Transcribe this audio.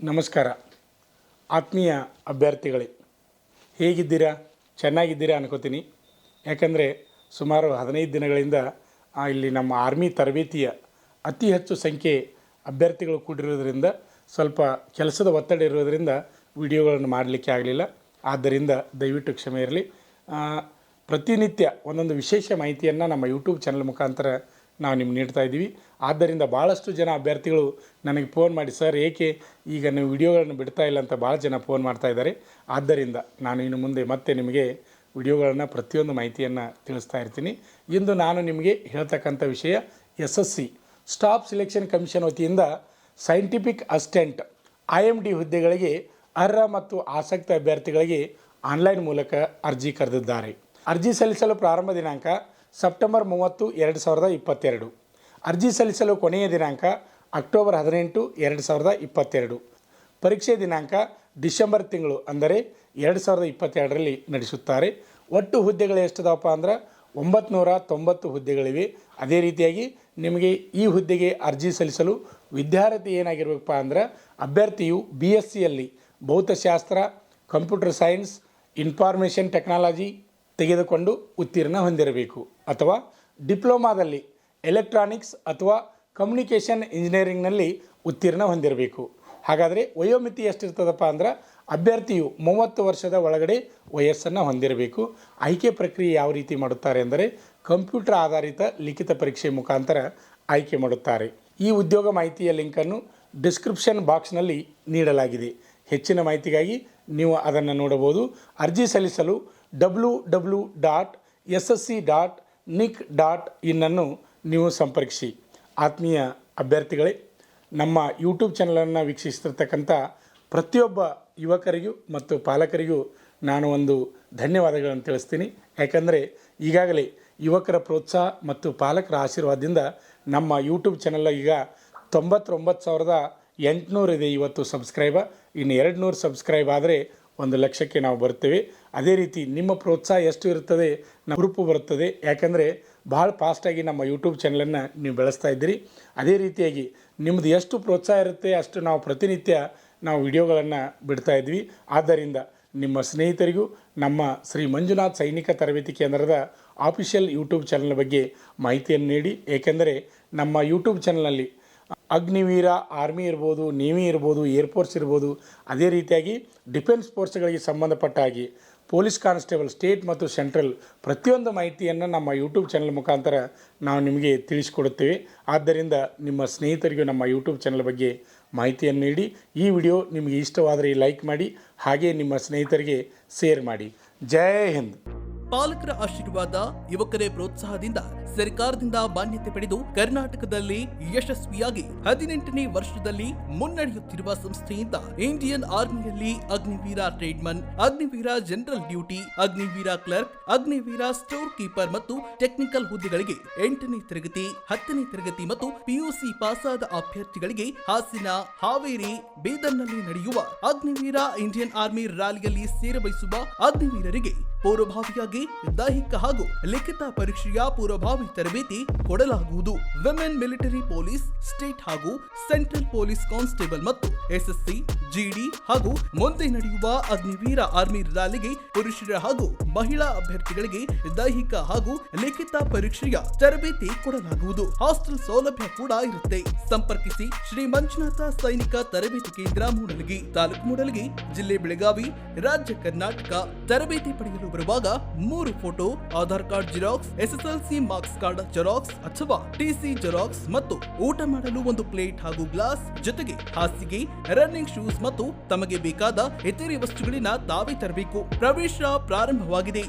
ನಮಸ್ಕಾರ ಆತ್ಮೀಯ ಅಭ್ಯರ್ಥಿಗಳೇ, ಹೇಗಿದ್ದೀರಾ? ಚೆನ್ನಾಗಿದ್ದೀರಾ ಅನ್ಕೋತೀನಿ. ಯಾಕಂದರೆ ಸುಮಾರು 15 ದಿನಗಳಿಂದ ಇಲ್ಲಿ ನಮ್ಮ ಆರ್ಮಿ ತರಬೇತಿಯ ಅತಿ ಹೆಚ್ಚು ಸಂಖ್ಯೆ ಅಭ್ಯರ್ಥಿಗಳು ಕೂಡಿರೋದ್ರಿಂದ ಸ್ವಲ್ಪ ಕೆಲಸದ ಒತ್ತಡ ಇರೋದರಿಂದ ವಿಡಿಯೋಗಳನ್ನು ಮಾಡಲಿಕ್ಕೆ ಆಗಲಿಲ್ಲ. ಆದ್ದರಿಂದ ದಯವಿಟ್ಟು ಕ್ಷಮೆ ಇರಲಿ. ಪ್ರತಿನಿತ್ಯ ಒಂದೊಂದು ವಿಶೇಷ ಮಾಹಿತಿಯನ್ನು ನಮ್ಮ ಯೂಟ್ಯೂಬ್ ಚಾನಲ್ ಮುಖಾಂತರ ನಾವು ನಿಮ್ಗೆ ನೀಡ್ತಾ ಇದ್ದೀವಿ. ಆದ್ದರಿಂದ ಭಾಳಷ್ಟು ಜನ ಅಭ್ಯರ್ಥಿಗಳು ನನಗೆ ಫೋನ್ ಮಾಡಿ, ಸರ್ ಏಕೆ ಈಗ ನೀವು ವಿಡಿಯೋಗಳನ್ನು ಬಿಡ್ತಾ ಇಲ್ಲ ಅಂತ ಭಾಳ ಜನ ಫೋನ್ ಮಾಡ್ತಾ ಇದ್ದಾರೆ. ಆದ್ದರಿಂದ ನಾನು ಇನ್ನು ಮುಂದೆ ಮತ್ತೆ ನಿಮಗೆ ವಿಡಿಯೋಗಳನ್ನು ಪ್ರತಿಯೊಂದು ಮಾಹಿತಿಯನ್ನು ತಿಳಿಸ್ತಾ ಇರ್ತೀನಿ. ಇಂದು ನಾನು ನಿಮಗೆ ಹೇಳ್ತಕ್ಕಂಥ ವಿಷಯ SSC ಸ್ಟಾಫ್ ಸೆಲೆಕ್ಷನ್ ಕಮಿಷನ್ ವತಿಯಿಂದ ಸೈಂಟಿಫಿಕ್ ಅಸಿಸ್ಟೆಂಟ್ IMD ಹುದ್ದೆಗಳಿಗೆ ಅರ್ಹ ಮತ್ತು ಆಸಕ್ತ ಅಭ್ಯರ್ಥಿಗಳಿಗೆ ಆನ್ಲೈನ್ ಮೂಲಕ ಅರ್ಜಿ ಕರೆದಿದ್ದಾರೆ. ಅರ್ಜಿ ಸಲ್ಲಿಸಲು ಪ್ರಾರಂಭ ದಿನಾಂಕ ಸೆಪ್ಟೆಂಬರ್ 30, 2022. ಅರ್ಜಿ ಸಲ್ಲಿಸಲು ಕೊನೆಯ ದಿನಾಂಕ ಅಕ್ಟೋಬರ್ 18, 2022. ಪರೀಕ್ಷೆ ದಿನಾಂಕ ಡಿಸೆಂಬರ್ ತಿಂಗಳು ಅಂದರೆ 2022ರಲ್ಲಿ ನಡೆಸುತ್ತಾರೆ. ಒಟ್ಟು ಹುದ್ದೆಗಳು ಎಷ್ಟಿದಾವಪ್ಪ ಅಂದ್ರೆ 990 ಹುದ್ದೆಗಳಿವೆ. ಅದೇ ರೀತಿಯಾಗಿ ನಿಮಗೆ ಈ ಹುದ್ದೆಗೆ ಅರ್ಜಿ ಸಲ್ಲಿಸಲು ವಿದ್ಯಾರ್ಥಿ ಏನಾಗಿರಬೇಕಪ್ಪ ಅಂದ್ರೆ ಅಭ್ಯರ್ಥಿಯು BScಯಲ್ಲಿ ಭೌತಶಾಸ್ತ್ರ, ಕಂಪ್ಯೂಟರ್ ಸೈನ್ಸ್, ಇನ್ಫಾರ್ಮೇಷನ್ ಟೆಕ್ನಾಲಜಿ ತೆಗೆದುಕೊಂಡು ಉತ್ತೀರ್ಣ ಹೊಂದಿರಬೇಕು ಅಥವಾ ಡಿಪ್ಲೊಮಾದಲ್ಲಿ ಎಲೆಕ್ಟ್ರಾನಿಕ್ಸ್ ಅಥವಾ ಕಮ್ಯುನಿಕೇಷನ್ ಇಂಜಿನಿಯರಿಂಗ್ನಲ್ಲಿ ಉತ್ತೀರ್ಣ ಹೊಂದಿರಬೇಕು. ಹಾಗಾದರೆ ವಯೋಮಿತಿ ಎಷ್ಟಿರ್ತದಪ್ಪ ಅಂದ್ರೆ ಅಭ್ಯರ್ಥಿಯು 30 ವರ್ಷದ ಒಳಗಡೆ ವಯಸ್ಸನ್ನು ಹೊಂದಿರಬೇಕು. ಆಯ್ಕೆ ಪ್ರಕ್ರಿಯೆ ಯಾವ ರೀತಿ ಮಾಡುತ್ತಾರೆ ಅಂದರೆ ಕಂಪ್ಯೂಟರ್ ಆಧಾರಿತ ಲಿಖಿತ ಪರೀಕ್ಷೆ ಮುಖಾಂತರ ಆಯ್ಕೆ ಮಾಡುತ್ತಾರೆ. ಈ ಉದ್ಯೋಗ ಮಾಹಿತಿಯ ಲಿಂಕನ್ನು ಡಿಸ್ಕ್ರಿಪ್ಷನ್ ಬಾಕ್ಸ್ನಲ್ಲಿ ನೀಡಲಾಗಿದೆ. ಹೆಚ್ಚಿನ ಮಾಹಿತಿಗಾಗಿ ನೀವು ಅದನ್ನು ನೋಡಬಹುದು. ಅರ್ಜಿ ಸಲ್ಲಿಸಲು www.ssc.nic.in ಅನ್ನು ನೀವು ಸಂಪರ್ಕಿಸಿ. ಆತ್ಮೀಯ ಅಭ್ಯರ್ಥಿಗಳೇ, ನಮ್ಮ ಯೂಟ್ಯೂಬ್ ಚಾನಲನ್ನು ವೀಕ್ಷಿಸ್ತಿರ್ತಕ್ಕಂಥ ಪ್ರತಿಯೊಬ್ಬ ಯುವಕರಿಗೂ ಮತ್ತು ಪಾಲಕರಿಗೂ ನಾನು ಒಂದು ಧನ್ಯವಾದಗಳನ್ನು ತಿಳಿಸ್ತೀನಿ. ಯಾಕಂದರೆ ಈಗಾಗಲೇ ಯುವಕರ ಪ್ರೋತ್ಸಾಹ ಮತ್ತು ಪಾಲಕರ ಆಶೀರ್ವಾದದಿಂದ ನಮ್ಮ ಯೂಟ್ಯೂಬ್ ಚಾನಲ್ ಈಗ 99,800 ಇದೆ ಇವತ್ತು ಸಬ್ಸ್ಕ್ರೈಬರ್. ಇನ್ನು 200 ಸಬ್ಸ್ಕ್ರೈಬ್ ಆದರೆ 1,00,000ಕ್ಕೆ ನಾವು ಬರ್ತೇವೆ. ಅದೇ ರೀತಿ ನಿಮ್ಮ ಪ್ರೋತ್ಸಾಹ ಎಷ್ಟು ಇರ್ತದೆ ನಮ್ಮ ಹುರುಪು ಬರ್ತದೆ. ಯಾಕಂದರೆ ಭಾಳ ಫಾಸ್ಟಾಗಿ ನಮ್ಮ ಯೂಟ್ಯೂಬ್ ಚಾನಲನ್ನು ನೀವು ಬೆಳೆಸ್ತಾ ಇದ್ದೀರಿ. ಅದೇ ರೀತಿಯಾಗಿ ನಿಮ್ಮದು ಎಷ್ಟು ಪ್ರೋತ್ಸಾಹ ಇರುತ್ತೆ ಅಷ್ಟು ನಾವು ಪ್ರತಿನಿತ್ಯ ನಾವು ವಿಡಿಯೋಗಳನ್ನು ಬಿಡ್ತಾ ಇದ್ವಿ. ಆದ್ದರಿಂದ ನಿಮ್ಮ ಸ್ನೇಹಿತರಿಗೂ ನಮ್ಮ ಶ್ರೀ ಮಂಜುನಾಥ್ ಸೈನಿಕ ತರಬೇತಿ ಕೇಂದ್ರದ ಆಫಿಷಿಯಲ್ ಯೂಟ್ಯೂಬ್ ಚಾನಲ್ ಬಗ್ಗೆ ಮಾಹಿತಿಯನ್ನು ನೀಡಿ. ಏಕೆಂದರೆ ನಮ್ಮ ಯೂಟ್ಯೂಬ್ ಚಾನಲ್ನಲ್ಲಿ ಅಗ್ನಿವೀರ, ಆರ್ಮಿ ಇರ್ಬೋದು, ನೇವಿ ಇರ್ಬೋದು, ಏರ್ಫೋರ್ಸ್ ಇರ್ಬೋದು, ಅದೇ ರೀತಿಯಾಗಿ ಡಿಫೆನ್ಸ್ ಫೋರ್ಸ್ಗಳಿಗೆ ಸಂಬಂಧಪಟ್ಟ ಹಾಗೆ ಪೊಲೀಸ್ ಕಾನ್ಸ್ಟೇಬಲ್, ಸ್ಟೇಟ್ ಮತ್ತು ಸೆಂಟ್ರಲ್ ಪ್ರತಿಯೊಂದು ಮಾಹಿತಿಯನ್ನು ನಮ್ಮ ಯೂಟ್ಯೂಬ್ ಚಾನಲ್ ಮುಖಾಂತರ ನಾವು ನಿಮಗೆ ತಿಳಿಸಿಕೊಡುತ್ತೇವೆ. ಆದ್ದರಿಂದ ನಿಮ್ಮ ಸ್ನೇಹಿತರಿಗೂ ನಮ್ಮ ಯೂಟ್ಯೂಬ್ ಚಾನಲ್ ಬಗ್ಗೆ ಮಾಹಿತಿಯನ್ನು ನೀಡಿ. ಈ ವಿಡಿಯೋ ನಿಮಗೆ ಇಷ್ಟವಾದರೆ ಲೈಕ್ ಮಾಡಿ, ಹಾಗೆ ನಿಮ್ಮ ಸ್ನೇಹಿತರಿಗೆ ಶೇರ್ ಮಾಡಿ. ಜೈ ಹಿಂದ್. ಪಾಲಕರ ಆಶೀರ್ವಾದ, ಯುವಕರೇ ಪ್ರೋತ್ಸಾಹದಿಂದ ಸರ್ಕಾರದಿಂದ ಮಾನ್ಯತೆ ಪಡೆದು ಕರ್ನಾಟಕದಲ್ಲಿ ಯಶಸ್ವಿಯಾಗಿ 18ನೇ ವರ್ಷದಲ್ಲಿ ಮುನ್ನಡೆಯುತ್ತಿರುವ ಸಂಸ್ಥೆಯಿಂದ ಇಂಡಿಯನ್ ಆರ್ಮಿಯಲ್ಲಿ Agniveer tradesman, Agniveer general duty, Agniveer clerk, Agniveer store keeper ಮತ್ತು ಟೆಕ್ನಿಕಲ್ ಹುದ್ದೆಗಳಿಗೆ 8ನೇ ತರಗತಿ, 10ನೇ ತರಗತಿ ಮತ್ತು PUC ಪಾಸಾದ ಅಭ್ಯರ್ಥಿಗಳಿಗೆ ಹಾಸನ, ಹಾವೇರಿ, ಬೀದರ್ನಲ್ಲಿ ನಡೆಯುವ ಅಗ್ನಿವೀರ ಇಂಡಿಯನ್ ಆರ್ಮಿ ರ್ಯಾಲಿಯಲ್ಲಿ ಸೇರಬಯಸುವ ಅಗ್ನಿವೀರರಿಗೆ ಪೂರ್ವಭಾವಿಯಾಗಿ ದೈಹಿಕ ಹಾಗೂ ಲಿಖಿತ ಪರೀಕ್ಷೆಯ ಪೂರ್ವಭಾವಿ ತರಬೇತಿ ಕೊಡಲಾಗುವುದು. ವಿಮೆನ್ ಮಿಲಿಟರಿ ಪೊಲೀಸ್, ಸ್ಟೇಟ್ ಹಾಗೂ ಸೆಂಟ್ರಲ್ ಪೊಲೀಸ್ ಕಾನ್ಸ್ಟೇಬಲ್ ಮತ್ತು SSC, GD ಹಾಗೂ ಮುಂದೆ ನಡೆಯುವ ಅಗ್ನಿವೀರ ಆರ್ಮಿ ರ್ಯಾಲಿಗೆ ಪುರುಷರ ಹಾಗೂ ಮಹಿಳಾ ಅಭ್ಯರ್ಥಿಗಳಿಗೆ ದೈಹಿಕ ಹಾಗೂ ಲಿಖಿತ ಪರೀಕ್ಷೆಯ ತರಬೇತಿ ಕೊಡಲಾಗುವುದು. ಹಾಸ್ಟೆಲ್ ಸೌಲಭ್ಯ ಕೂಡ ಇರುತ್ತೆ. ಸಂಪರ್ಕಿಸಿ ಶ್ರೀ ಮಂಜುನಾಥ ಸೈನಿಕ ತರಬೇತಿ ಕೇಂದ್ರ, ಮೂಡಲಗಿ, ತಾಲೂಕು ಮೂಡಲಗಿ, ಜಿಲ್ಲೆ ಬೆಳಗಾವಿ, ರಾಜ್ಯ ಕರ್ನಾಟಕ. ತರಬೇತಿ ಪಡೆಯಲು ಬರುವಾಗ 3 photo, Aadhaar card xerox, SSLC marks card xerox ಅಥವಾ TC ಜೆರಾಕ್ಸ್ ಮತ್ತು ಊಟ ಮಾಡಲು 1 ಪ್ಲೇಟ್ ಹಾಗೂ ಗ್ಲಾಸ್, ಜೊತೆಗೆ ಹಾಸಿಗೆ, ರನ್ನಿಂಗ್ ಶೂಸ್ ಮತ್ತು ತಮಗೆ ಬೇಕಾದ ಇತರೆ ವಸ್ತುಗಳಿನ ತಾವೇ ತರಬೇಕು. ಪ್ರವೇಶ ಪ್ರಾರಂಭವಾಗಿದೆ.